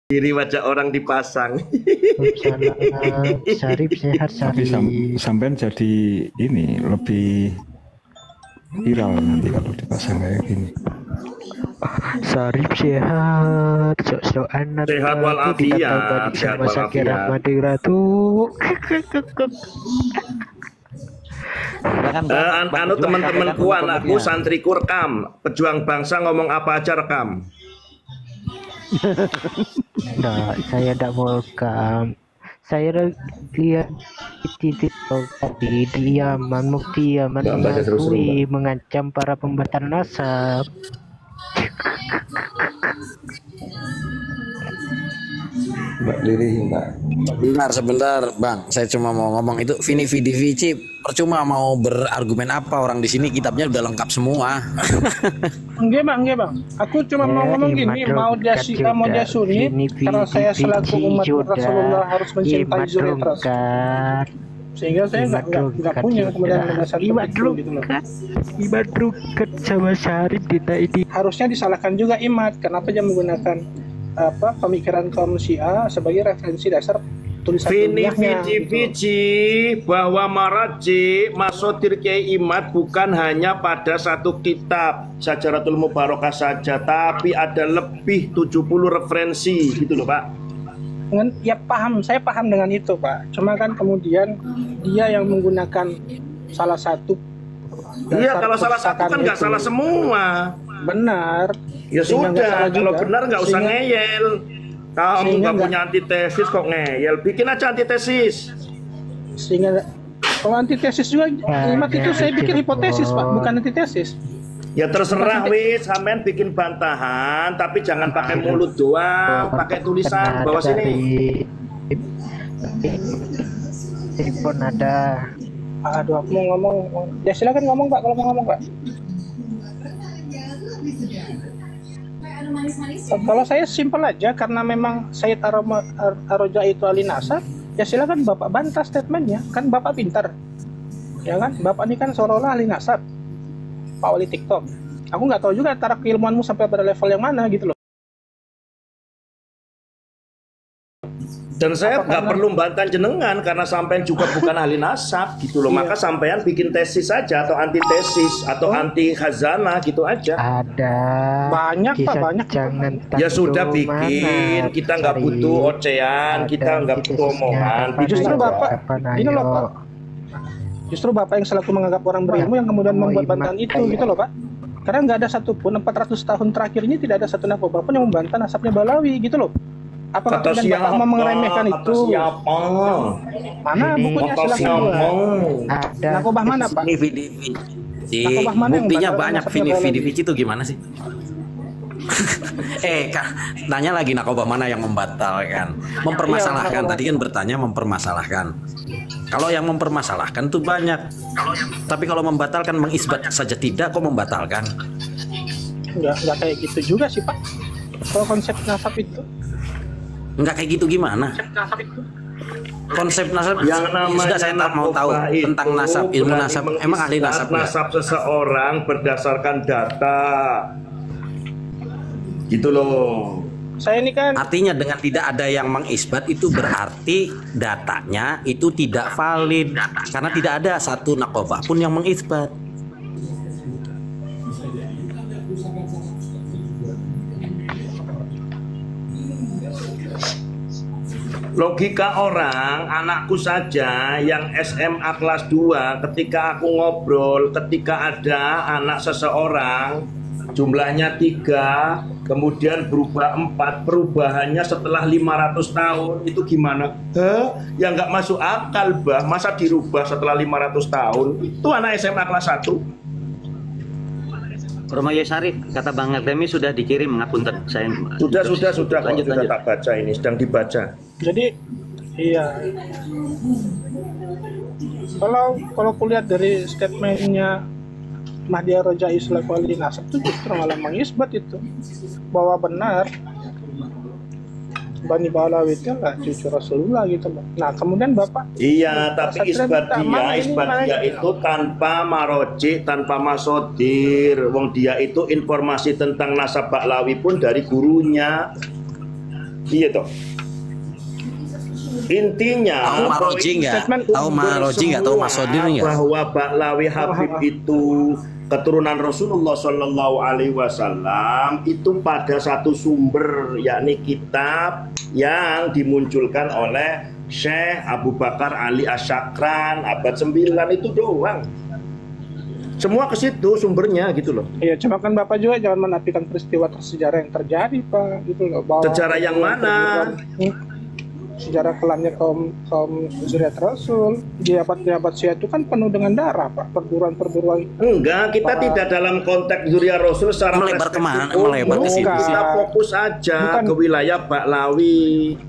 Diri wajah orang dipasang. Salam Syarif sehat Tapi Syarif. sampean jadi ini lebih viral nanti kalau dipasang kayak gini. Syarif sehat, sok-sok anak Sehat walafiat, sehat sama Sakira walafiat. Madira tuh. Anu teman-temanku, anakku, santriku rekam. Pejuang bangsa ngomong apa aja rekam. Enggak, saya tidak mau rekam. Saya lihat di TikTok tadi dia Mukti Yaman mengakui mengancam para pembatal nasab. Mbak Liri, Mbak. Sebentar Bang, saya cuma mau ngomong itu Vini Vidi Vici percuma mau berargumen apa, orang di sini kitabnya udah lengkap semua. Enggak bang, aku cuma mau ngomong gini, mau dia sunni karena saya selaku umat Rasulullah harus mencintai zuriat, sehingga saya nggak punya kemudian mendasar itu gitu loh. Imad Rukat sama Syarif kita ini Harusnya disalahkan juga Imad, kenapa dia menggunakan pemikiran kaum Syiah sebagai referensi dasar tulisan Vini ilmiahnya. Vici bahwa Maraji Masodir Kiai Imad bukan hanya pada satu kitab Syajaratul Mubarakah saja, tapi ada lebih 70 referensi gitu loh Pak. Ya paham, saya paham dengan itu Pak. Cuma kan kemudian dia yang menggunakan salah satu. Iya, kalau salah satu kan nggak salah semua. Benar. Ya sudah, kalau benar nggak usah ngeyel. Kamu nggak punya antitesis kok ngeyel. Bikin aja antitesis. Sehingga kalau antitesis juga Imad itu saya bikin hipotesis Pak, bukan antitesis. Ya terserah wis, sampean bikin bantahan, tapi jangan pakai mulut doang, pakai tulisan bawah sini. telepon ada. Aduh, aku mau ngomong. Ya silakan ngomong Pak, kalau mau ngomong Pak. Kalau saya simpel aja, karena memang Sayyid Ar-Raja itu ahli nasab, ya silakan Bapak bantah statementnya, kan Bapak pintar, ya kan? Bapak ini kan seolah-olah ahli nasab, Pak Wali TikTok. Aku nggak tahu juga taraf keilmuanmu sampai pada level yang mana gitu loh. Dan saya nggak perlu bantah jenengan karena sampean juga bukan ahli nasab gitu loh. Maka sampean bikin tesis saja atau antitesis atau anti khazanah gitu aja. Ada banyak Pak, banyak. Jangan ya sudah bikin, kita nggak butuh ocehan, kita nggak butuh omongan. Justru Bapak, ini loh Pak. Justru Bapak yang selaku menganggap orang berilmu yang kemudian membuat bantahan itu gitu loh Pak. Karena nggak ada satupun 400 tahun terakhir ini tidak ada satu nakobah pun yang membantah nasabnya Balawi gitu loh. Apakah kemudian Bapak mau meremehkan itu? Siapa? Mana bukunya, silakan ada. Nakobah mana Pak? Buktinya banyak. Vini Vici itu gimana sih? Tanya lagi nakobah mana yang membatalkan, mempermasalahkan. Tadi kan bertanya mempermasalahkan. Kalau yang mempermasalahkan tuh banyak. Tapi kalau membatalkan, mengisbat saja tidak, kok membatalkan? Enggak kayak gitu juga sih Pak. Kalau konsep nasab itu enggak kayak gitu gimana? Konsep nasab yang namanya sudah saya tak mau tahu tentang nasab, ilmu nasab. Emang ahli nasab? Nasab seseorang berdasarkan data. Gitu loh. Saya ini kan artinya dengan tidak ada yang mengisbat itu berarti datanya itu tidak valid karena tidak ada satu nakobah pun yang mengisbat. Logika orang, anakku saja yang SMA kelas 2, ketika aku ngobrol, ketika ada anak seseorang, jumlahnya 3, kemudian berubah 4, perubahannya setelah 500 tahun, itu gimana? Ya nggak masuk akal, bah. Masa dirubah setelah 500 tahun? Itu anak SMA kelas 1. Romayo Syarif, kata Bang Artemi sudah dikirim, ngapunten saya. Sudah lanjut. Tak baca, ini sedang dibaca. Jadi iya, kalau kulihat dari statementnya Mahdi Ar-Rajai selaku ahli nasab itu justru malah mengisbat itu bahwa benar Bani Balawi itu lah cucu Rasulullah gitu loh. Nah kemudian Bapak tapi isbat dia itu tanpa maroji, tanpa masodir. Wong dia itu informasi tentang nasab Baklawi pun dari gurunya. Iya toh. Intinya Tahu Maroji nggak? Tahu Maroji nggak? Tahu Mas Sodir nggak? Bahwa Ba'lawi Habib itu keturunan Rasulullah Shallallahu Alaihi Wasallam itu pada satu sumber, yakni kitab yang dimunculkan oleh Syekh Abu Bakar Ali Asyakran abad 9 itu doang. Semua ke situ sumbernya gitu loh. Iya, cuma kan Bapak juga jangan menafikan peristiwa sejarah yang terjadi, Pak, gitu loh. Bahwa sejarah yang mana? Sejarah kelamnya kaum Zuriat Rasul, jabat-jabat Syiah itu kan penuh dengan darah, Pak, perburuan-perburuan. Enggak, kita tidak dalam konteks Zuriat Rasul secara melebar kemana? Melebar ke situ. Kita fokus aja ke wilayah Ba'lawi.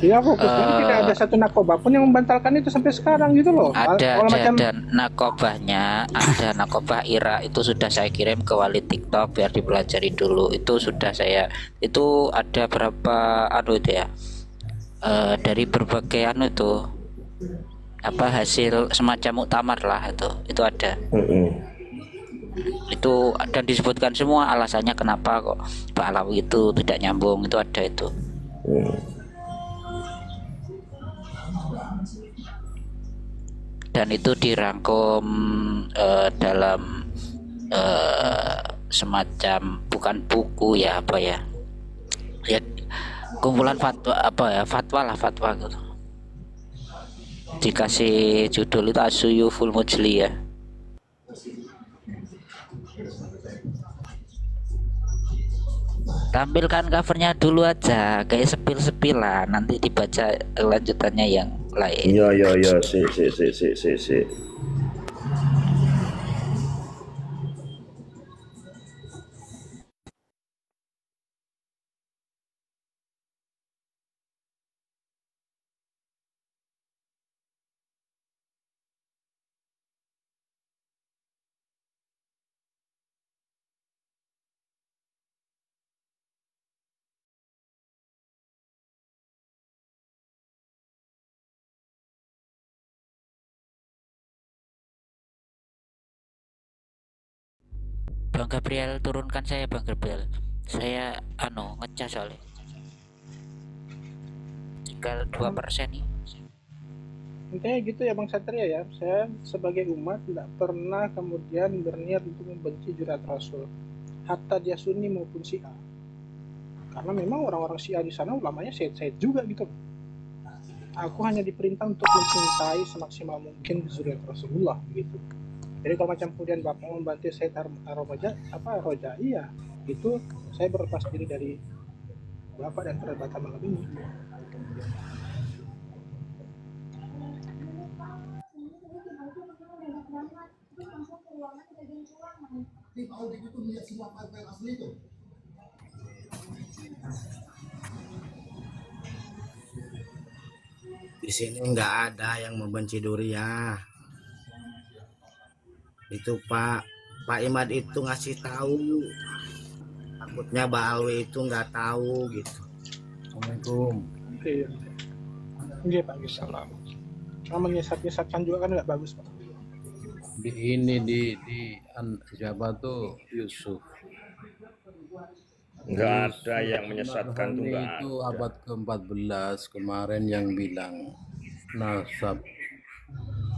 Iya, fokusnya tidak ada satu nakobah pun yang membantalkan itu sampai sekarang gitu loh. Ada dan nakobahnya, ada nakobah Irak itu sudah saya kirim ke wali TikTok biar dipelajari dulu. Itu sudah saya, itu ada berapa itu ya, dari berbagai itu apa hasil semacam muktamar lah, itu ada. Itu dan disebutkan semua alasannya kenapa kok Ba'lawi itu tidak nyambung, itu ada itu. Dan itu dirangkum dalam semacam bukan buku ya, apa ya, kumpulan fatwa gitu. Dikasih judul itu As-Suyuful Mujliyah. Tampilkan covernya dulu aja kayak sepil-sepilan, nanti dibaca lanjutannya yang lain. Iya, si. Bang Gabriel, turunkan saya Bang Gabriel. Saya ngecas soalnya. Tinggal 2% nih. Intinya gitu ya Bang Satria ya. Saya sebagai umat tidak pernah kemudian berniat untuk membenci Zuriat Rasul, hatta dia Sunni maupun Syiah. Karena memang orang-orang Syiah di sana ulamanya Sayyid juga gitu. Aku hanya diperintah untuk mencintai semaksimal mungkin Zuriat Rasulullah gitu. Jadi kalau macam kemudian Bapak membantu Sayyid Rojai ya, itu saya berlepas diri dari Bapak dan perdebatan malam ini. Di sini nggak ada yang membenci Duriah. Itu Pak Imad itu ngasih tahu, takutnya Ba'lawi itu nggak tahu gitu. Assalamualaikum. Iya Pak, salam. Cuma menyesat-nyesatkan juga kan nggak bagus Pak. Di siapa tuh Yusuf. Nggak ada yang menyesatkan tuh, nggak itu ada. Abad ke-14 kemarin yang bilang nasab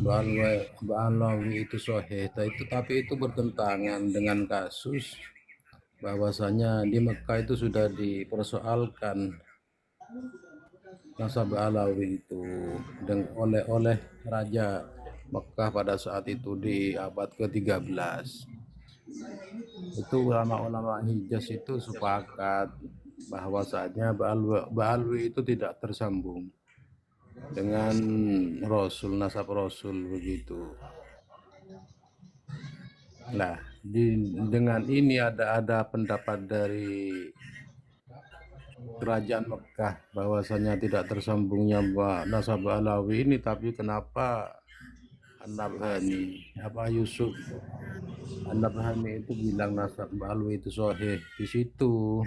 Ba'lawi itu sahih itu, tapi itu bertentangan dengan kasus bahwasanya di Mekah itu sudah dipersoalkan nasab Ba'lawi itu oleh Raja Mekah pada saat itu di abad ke-13. Itu ulama-ulama Hijaz itu sepakat bahwasanya Ba'lawi itu tidak tersambung dengan Rasul, nasab Rasul begitu. Nah, dengan ini ada pendapat dari kerajaan Mekah bahwasanya tidak tersambungnya nasab Ba'lawi ini, tapi kenapa An-Nabhani Yusuf An-Nabhani itu bilang nasab Ba'lawi itu sahih? Di situ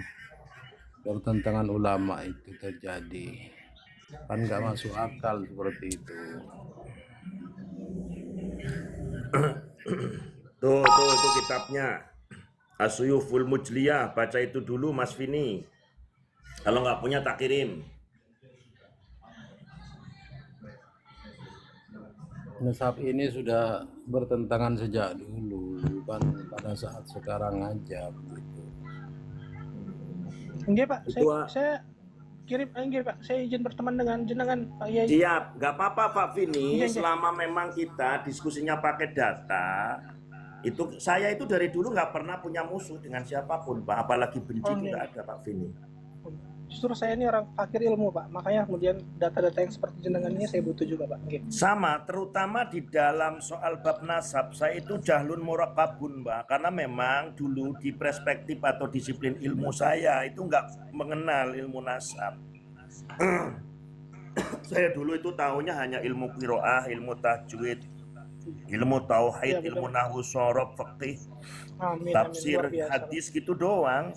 pertentangan ulama itu terjadi. Kan nggak masuk akal seperti itu. Tuh kitabnya As-Suyuful Mujliyah, baca itu dulu Mas Vini. Kalau nggak punya tak kirim. Nasab ini sudah bertentangan sejak dulu, bukan pada saat sekarang aja begitu. Enggak Pak, saya kirim Pak. Saya izin berteman dengan jenengan Pak Yai. Siap, nggak apa-apa Pak Vini. Selama memang kita diskusinya pakai data, itu saya itu dari dulu nggak pernah punya musuh dengan siapapun Pak, apalagi benci itu nggak ada Pak Vini. Justru saya ini orang fakir ilmu Pak, makanya kemudian data-data yang seperti jenengan ini saya butuh juga Pak. Okay. Sama, terutama di dalam soal bab nasab, saya itu jahlun murakabun Pak, karena memang dulu di perspektif atau disiplin ilmu saya itu nggak mengenal ilmu nasab. Saya dulu itu tahunya hanya ilmu qiraah, ilmu tajwid, ilmu tauhid, ilmu nahwu shorof, fikih, tafsir, hadis gitu doang.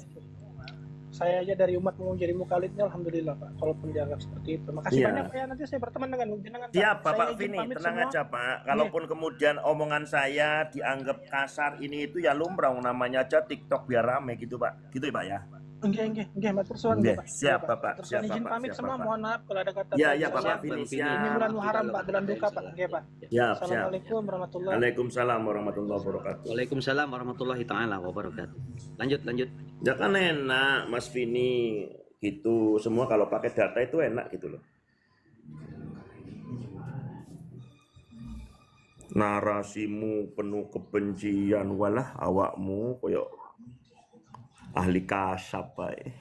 Saya aja dari umat mau jadi mukallidnya alhamdulillah Pak, kalaupun dianggap seperti itu. Makasih banyak Pak ya, nanti saya berteman dengan jenengan. Siap Bapak Vini, tenang aja Pak. Kalaupun kemudian omongan saya dianggap kasar ini itu ya lumrah, namanya aja TikTok biar rame gitu Pak. Gitu ya Pak ya. Enggak, matur suwun Bapak. Siap Bapak. Siap izin pamit semua, mohon maaf kalau ada kata. Ya Bapak Vini, siap. Ini bulan Muharram Pak, dalam duka Pak. Oke Pak. Assalamualaikum warahmatullahi wabarakatuh. Waalaikumsalam warahmatullahi wabarakatuh. Waalaikumsalam warahmatullahi taala wabarakatuh. Lanjut. Ya kan enak Mas Vini gitu, semua kalau pakai data itu enak gitu loh. Narasimu penuh kebencian, walah awakmu koyok ahli kasap bae.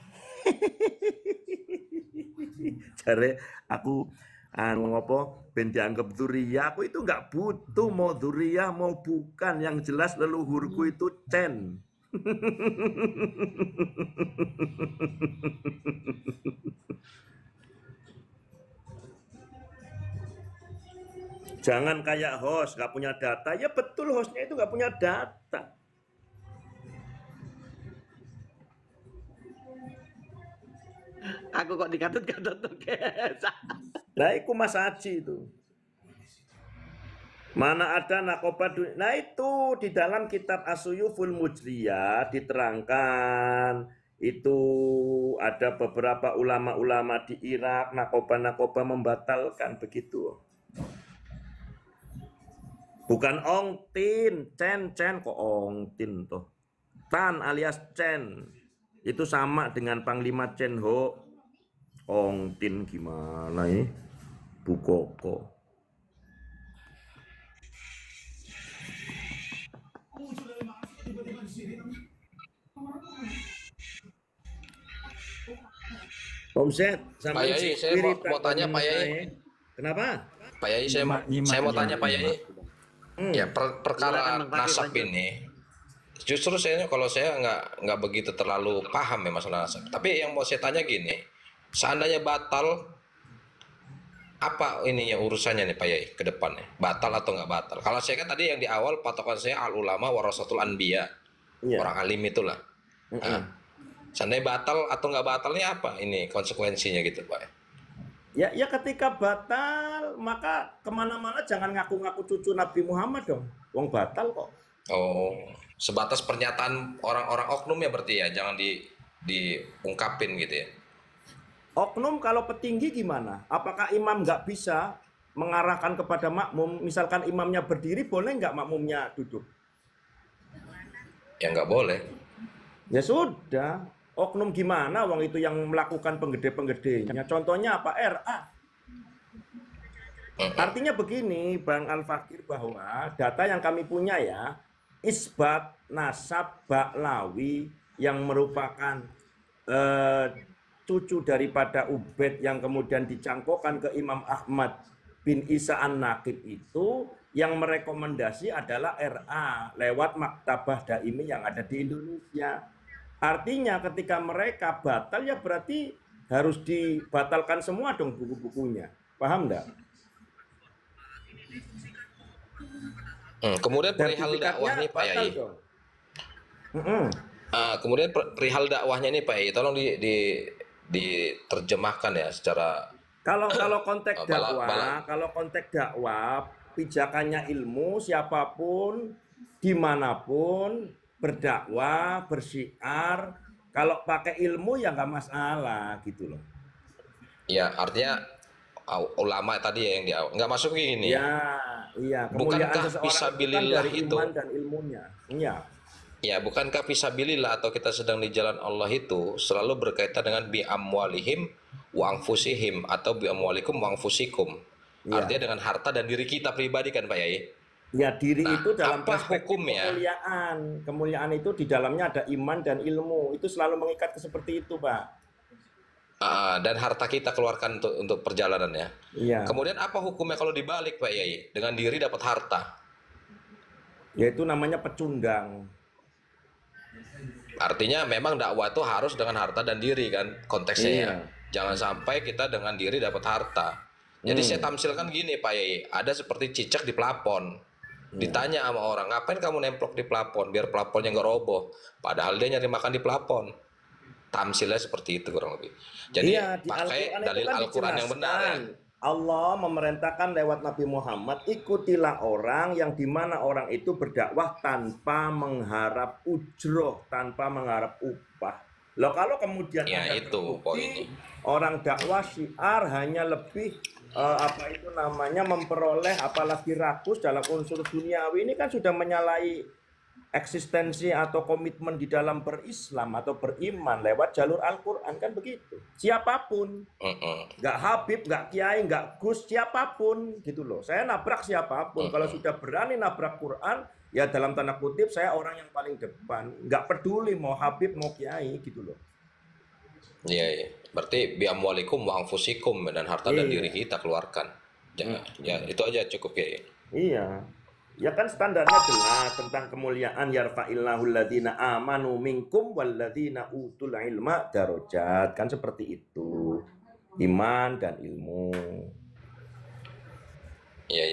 Jare aku ngopo ben dianggap dzuriyah, aku itu nggak butuh mau dzuriyah mau bukan, yang jelas leluhurku itu Cen. Jangan kayak host nggak punya data. Ya betul, hostnya itu nggak punya data. Aku kok dikatut-katut tuh guys. Nah itu Mas Aji itu. Mana ada nakoba dunia. Nah itu di dalam kitab As-Suyuful Mujriyah diterangkan itu ada beberapa ulama-ulama di Irak nakoba membatalkan begitu. Bukan ongtin, cen kok ongtin toh. Tan alias cen itu sama dengan Panglima Chen Ho. Ongtin gimana ini? Bukoko. Omset sama Pak Yai, saya mau tanya Pak Yai. Kenapa? Pak Yai, saya mau tanya Pak Yai. Ya perkara nasab ini, justru kalau saya nggak begitu terlalu paham ya masalah nasab. Tapi yang mau saya tanya gini, seandainya batal, apa ininya urusannya nih Pak Yai ke depannya? Batal atau nggak batal? Kalau saya kan tadi yang di awal patokan saya al ulama warasatul anbiya, orang alim itulah. Nah, seandainya batal atau nggak batalnya apa ini konsekuensinya gitu Pak? Ya ketika batal maka kemana-mana jangan ngaku-ngaku cucu Nabi Muhammad dong. Wong batal kok. Oh, sebatas pernyataan orang-orang oknum ya berarti ya, jangan diungkapin gitu ya. Oknum kalau petinggi gimana? Apakah imam nggak bisa mengarahkan kepada makmum? Misalkan imamnya berdiri, boleh nggak makmumnya duduk? Ya nggak boleh. Ya sudah. Oknum gimana? Wong itu yang melakukan penggede-penggedenya. Contohnya apa? RA. Artinya begini, Bang Al-Fakir, bahwa data yang kami punya ya, isbat nasab Ba'lawi yang merupakan cucu daripada Ubaid yang kemudian dicangkokkan ke Imam Ahmad bin Isa An-Naqib itu, yang merekomendasi adalah RA lewat Maktabah Daimi yang ada di Indonesia. Artinya ketika mereka batal ya berarti harus dibatalkan semua dong buku-bukunya. Paham enggak? Kemudian perihal dakwah nih Pak Yai. Kemudian perihal dakwahnya nih Pak Yai, tolong diterjemahkan ya secara kalau konteks dakwah, pijakannya ilmu, siapapun dimanapun berdakwah, bersyiar, Kalau pakai ilmu ya nggak masalah gitu loh. Ya, artinya ulama tadi ya yang di awal nggak masuk gini. Iya. Bukankah fisabilillah dari itu iman dan ilmunya? Iya. Ya, bukankah fisabilillah atau kita sedang di jalan Allah itu selalu berkaitan dengan bi amwalihim wa anfusihim atau bi amwalikum wa anfusikum. Iya. Artinya dengan harta dan diri kita pribadi kan Pak Yai? Ya, diri itu dalam apa perspektif hukumnya? kemuliaan. Kemuliaan itu di dalamnya ada iman dan ilmu. Itu selalu mengikat seperti itu, Pak. Dan harta kita keluarkan untuk perjalanan ya. Iya. Kemudian apa hukumnya kalau dibalik Pak Yai? Dengan diri dapat harta. Yaitu namanya pecundang. Artinya memang dakwah itu harus dengan harta dan diri kan konteksnya ya. Jangan sampai kita dengan diri dapat harta. Jadi saya tamsilkan gini Pak Yai, ada seperti cicak di plafon. Ditanya sama orang, ngapain kamu nemplok di plafon biar plafonnya nggak roboh? Padahal dia nyari makan di plafon. Tamsilnya seperti itu kurang lebih. Jadi pakai dalil Al-Quran yang benar ya. Allah memerintahkan lewat Nabi Muhammad, ikutilah orang yang dimana orang itu berdakwah tanpa mengharap ujroh, tanpa mengharap upah. Loh kalau kemudian ya itu poinnya. Orang dakwah syiar hanya lebih memperoleh apalagi rakus dalam unsur duniawi, ini kan sudah menyalahi eksistensi atau komitmen di dalam berislam atau beriman lewat jalur Al-Quran kan begitu. Siapapun, nggak Habib, nggak Kiai, nggak Gus, siapapun gitu loh. Saya nabrak siapapun. Kalau sudah berani nabrak Quran, ya dalam tanda kutip saya orang yang paling depan. Nggak peduli mau Habib mau Kiai gitu loh. Iya. Berarti biamwalikum wa anfusikum dan harta dan diri kita keluarkan. Ya itu aja cukup ya. Iya. Ya kan standarnya jelas tentang kemuliaan yarfa'illahu alladziina amanu minkum walladziina utul ilma darajat, kan seperti itu. Iman dan ilmu. Iya.